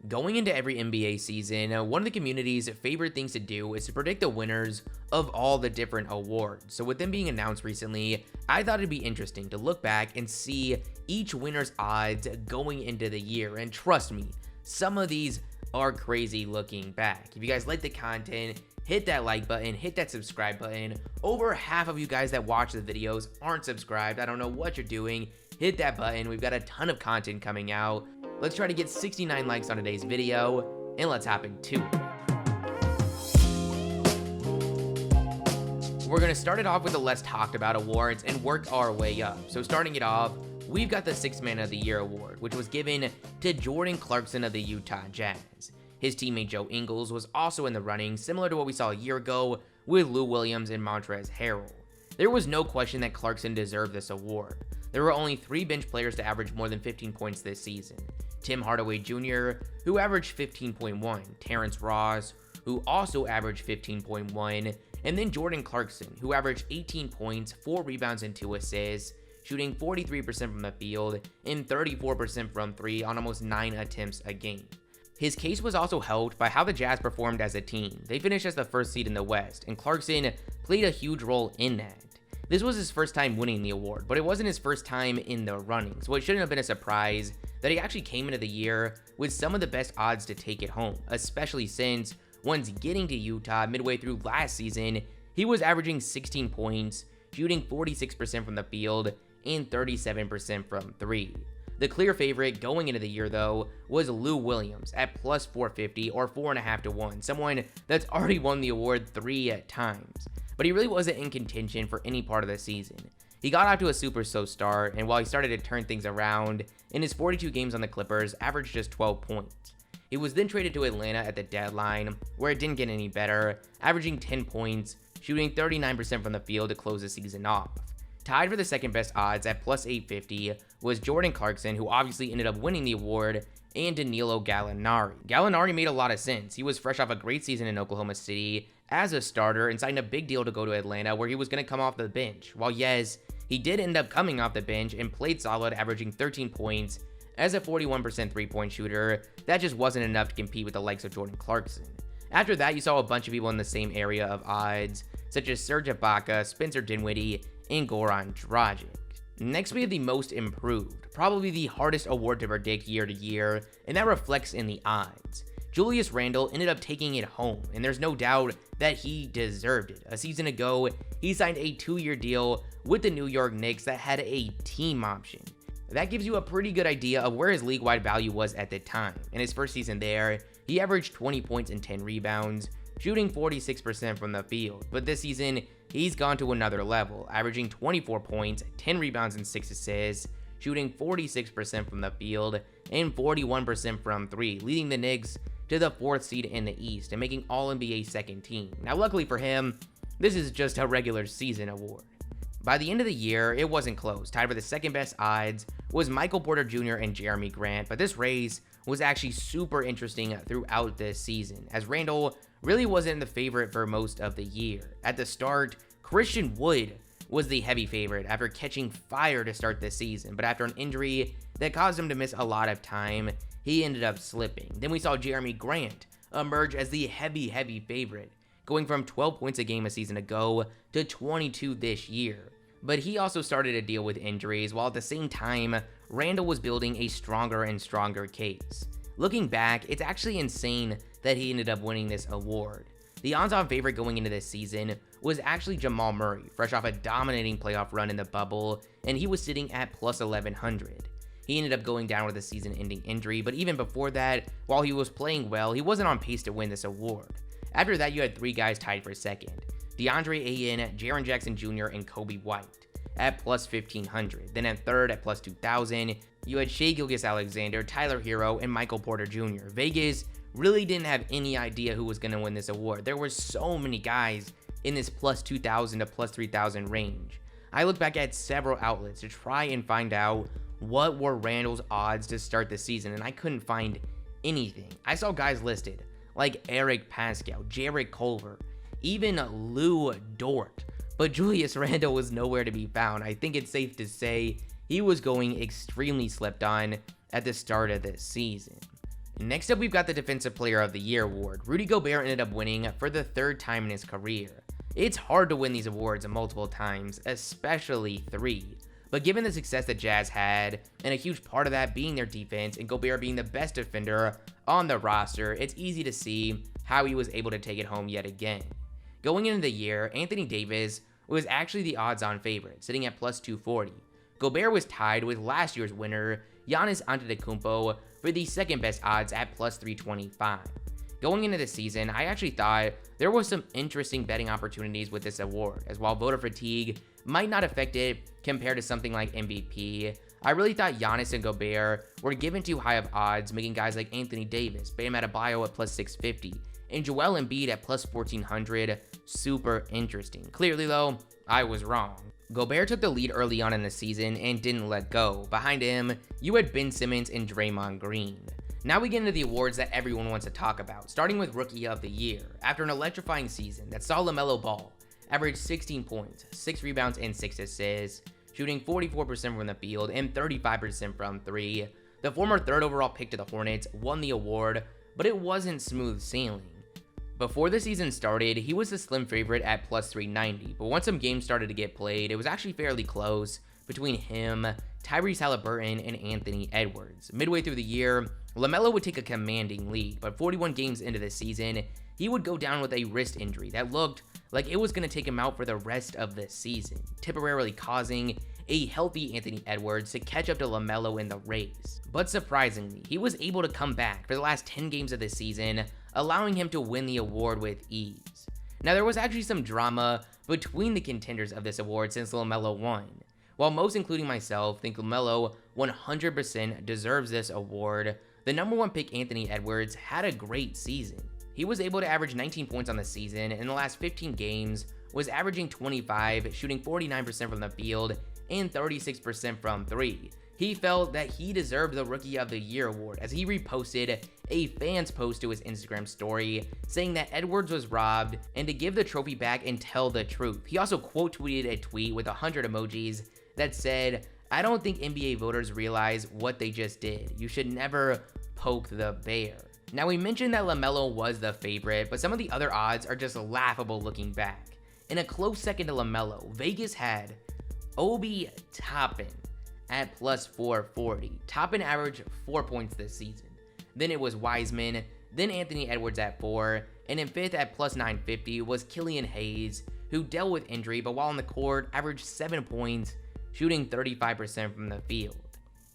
Going into every NBA season, one of the community's favorite things to do is to predict the winners of all the different awards. So with them being announced recently, I thought it'd be interesting to look back and see each winner's odds going into the year. And trust me, some of these are crazy looking back. If you guys like the content, hit that like button, hit that subscribe button. Over half of you guys that watch the videos aren't subscribed. I don't know what you're doing. Hit that button. We've got a ton of content coming out. Let's try to get 69 likes on today's video, and let's hop into it. We're going to start it off with the less talked about awards and work our way up. So starting it off, we've got the Sixth Man of the Year award, which was given to Jordan Clarkson of the Utah Jazz. His teammate Joe Ingles was also in the running, similar to what we saw a year ago with Lou Williams and Montrezl Harrell. There was no question that Clarkson deserved this award. There were only 3 bench players to average more than 15 points this season. Tim Hardaway Jr., who averaged 15.1, Terrence Ross, who also averaged 15.1, and then Jordan Clarkson, who averaged 18 points, 4 rebounds, and 2 assists, shooting 43% from the field and 34% from 3 on almost 9 attempts a game. His case was also helped by how the Jazz performed as a team. They finished as the first seed in the West, and Clarkson played a huge role in that. This was his first time winning the award, but it wasn't his first time in the running, so it shouldn't have been a surprise that he actually came into the year with some of the best odds to take it home, especially since once getting to Utah midway through last season, he was averaging 16 points, shooting 46% from the field and 37% from 3. The clear favorite going into the year, though, was Lou Williams at plus 450 or 4.5 to 1, someone that's already won the award 3 times. But he really wasn't in contention for any part of the season. He got out to a super slow start, and while he started to turn things around, in his 42 games on the Clippers, averaged just 12 points. He was then traded to Atlanta at the deadline, where it didn't get any better, averaging 10 points, shooting 39% from the field to close the season off. Tied for the second best odds at plus 850 was Jordan Clarkson, who obviously ended up winning the award, and Danilo Gallinari. Gallinari made a lot of sense. He was fresh off a great season in Oklahoma City as a starter and signed a big deal to go to Atlanta, where he was going to come off the bench. While yes, he did end up coming off the bench and played solid, averaging 13 points as a 41% three-point shooter, that just wasn't enough to compete with the likes of Jordan Clarkson. After that, you saw a bunch of people in the same area of odds, such as Serge Ibaka, Spencer Dinwiddie, and Goran Dragic. Next, we have the most improved, probably the hardest award to predict year to year, and that reflects in the odds. Julius Randle ended up taking it home, and there's no doubt that he deserved it. A season ago, he signed a 2-year deal with the New York Knicks that had a team option. That gives you a pretty good idea of where his league-wide value was at the time. In his first season there, he averaged 20 points and 10 rebounds, shooting 46% from the field. But this season, he's gone to another level, averaging 24 points, 10 rebounds, and 6 assists, shooting 46% from the field and 41% from 3, leading the Knicks to the 4th seed in the East and making All-NBA second team. Now, luckily for him, this is just a regular season award. By the end of the year, it wasn't close. Tied for the second best odds was Michael Porter Jr. and Jeremy Grant, but this race was actually super interesting throughout this season, as Randle really wasn't the favorite for most of the year. At the start, Christian Wood was the heavy favorite after catching fire to start this season, but after an injury that caused him to miss a lot of time, he ended up slipping. Then we saw Jeremy Grant emerge as the heavy favorite, going from 12 points a game a season ago to 22 this year. But he also started to deal with injuries, while at the same time, Randle was building a stronger and stronger case. Looking back, it's actually insane that he ended up winning this award. The odds-on favorite going into this season was actually Jamal Murray, fresh off a dominating playoff run in the bubble, and he was sitting at plus 1100. He ended up going down with a season-ending injury, but even before that, while he was playing well, he wasn't on pace to win this award. After that, you had 3 guys tied for second: DeAndre Ayton, Jaren Jackson Jr., and Kobe White at plus 1500. Then at third at plus 2000, you had Shai Gilgeous-Alexander, Tyler Hero, and Michael Porter Jr. Vegas really didn't have any idea who was going to win this award. There were so many guys in this plus 2000 to plus 3000 range. I looked back at several outlets to try and find out what were Randle's odds to start the season, and I couldn't find anything. I saw guys listed like Eric Pascal, Jarrett Culver, even Lou Dort, but Julius Randle was nowhere to be found. I think it's safe to say he was going extremely slept on at the start of this season. Next up, we've got the Defensive Player of the Year award. Rudy Gobert ended up winning for the 3rd time in his career. It's hard to win these awards multiple times, especially 3. But given the success that Jazz had, and a huge part of that being their defense and Gobert being the best defender on the roster, it's easy to see how he was able to take it home yet again. Going into the year, Anthony Davis was actually the odds-on favorite, sitting at plus 240. Gobert was tied with last year's winner, Giannis Antetokounmpo, for the 2nd best odds at plus 325. Going into the season, I actually thought there was some interesting betting opportunities with this award, as while voter fatigue might not affect it compared to something like MVP, I really thought Giannis and Gobert were given too high of odds, making guys like Anthony Davis, Bam Adebayo at plus 650, and Joel Embiid at plus 1400 super interesting. Clearly though, I was wrong. Gobert took the lead early on in the season and didn't let go. Behind him, you had Ben Simmons and Draymond Green. Now we get into the awards that everyone wants to talk about, starting with Rookie of the Year. After an electrifying season that saw Lamelo Ball average 16 points, 6 rebounds, and 6 assists, shooting 44% from the field and 35% from 3, the former 3rd overall pick to the Hornets won the award, but it wasn't smooth sailing. Before the season started, he was a slim favorite at plus 390, but once some games started to get played, it was actually fairly close between him, Tyrese Halliburton, and Anthony Edwards. Midway through the year, LaMelo would take a commanding lead, but 41 games into the season, he would go down with a wrist injury that looked like it was going to take him out for the rest of the season, temporarily causing a healthy Anthony Edwards to catch up to LaMelo in the race. But surprisingly, he was able to come back for the last 10 games of the season, allowing him to win the award with ease. Now, there was actually some drama between the contenders of this award since LaMelo won. While most, including myself, think LaMelo 100% deserves this award, the number 1 pick Anthony Edwards had a great season. He was able to average 19 points on the season, and in the last 15 games was averaging 25, shooting 49% from the field and 36% from 3. He felt that he deserved the Rookie of the Year award as he reposted a fan's post to his Instagram story saying that Edwards was robbed and to give the trophy back and tell the truth. He also quote tweeted a tweet with 100 emojis that said, "I don't think NBA voters realize what they just did. You should never poke the bear." Now, we mentioned that LaMelo was the favorite, but some of the other odds are just laughable looking back. In a close second to LaMelo, Vegas had Obi Toppin at plus 440. Toppin averaged 4 points this season. Then it was Wiseman, then Anthony Edwards at 4, and in 5th at plus 950 was Killian Hayes, who dealt with injury, but while on the court, averaged 7 points, shooting 35% from the field.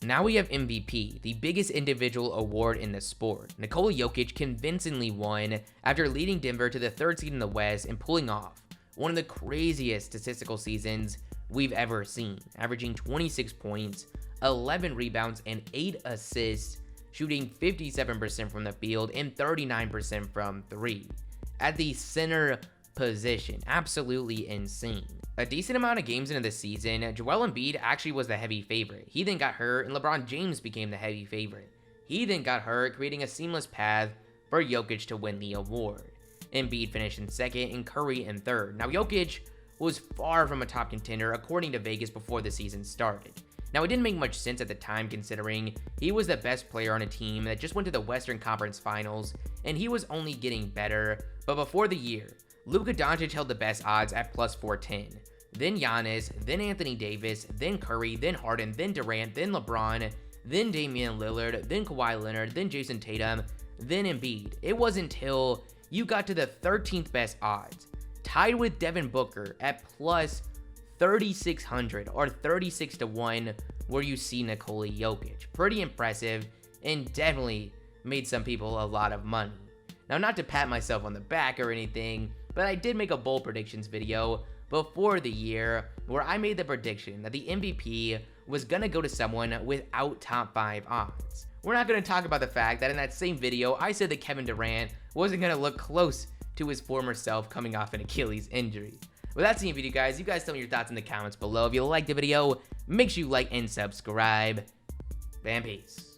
Now we have MVP, the biggest individual award in the sport. Nikola Jokic convincingly won after leading Denver to the 3rd seed in the West and pulling off one of the craziest statistical seasons we've ever seen, averaging 26 points, 11 rebounds, and 8 assists, shooting 57% from the field and 39% from 3. At the center position, absolutely insane. A decent amount of games into the season, Joel Embiid actually was the heavy favorite. He then got hurt, and LeBron James became the heavy favorite. He then got hurt, creating a seamless path for Jokic to win the award. Embiid finished in 2nd and Curry in 3rd. Now, Jokic was far from a top contender according to Vegas before the season started. Now, it didn't make much sense at the time considering he was the best player on a team that just went to the Western Conference Finals, and he was only getting better. But before the year, Luka Doncic held the best odds at plus 410. Then Giannis, then Anthony Davis, then Curry, then Harden, then Durant, then LeBron, then Damian Lillard, then Kawhi Leonard, then Jason Tatum, then Embiid. It wasn't until you got to the 13th best odds, tied with Devin Booker at plus 3,600 or 36 to 1, where you see Nikola Jokic. Pretty impressive and definitely made some people a lot of money. Now, not to pat myself on the back or anything, but I did make a bold predictions video before the year where I made the prediction that the MVP was gonna go to someone without top 5 odds. We're not gonna talk about the fact that in that same video, I said that Kevin Durant wasn't gonna look close to his former self coming off an Achilles injury. Well, that's the video, guys. You guys tell me your thoughts in the comments below. If you liked the video, make sure you like and subscribe. And peace.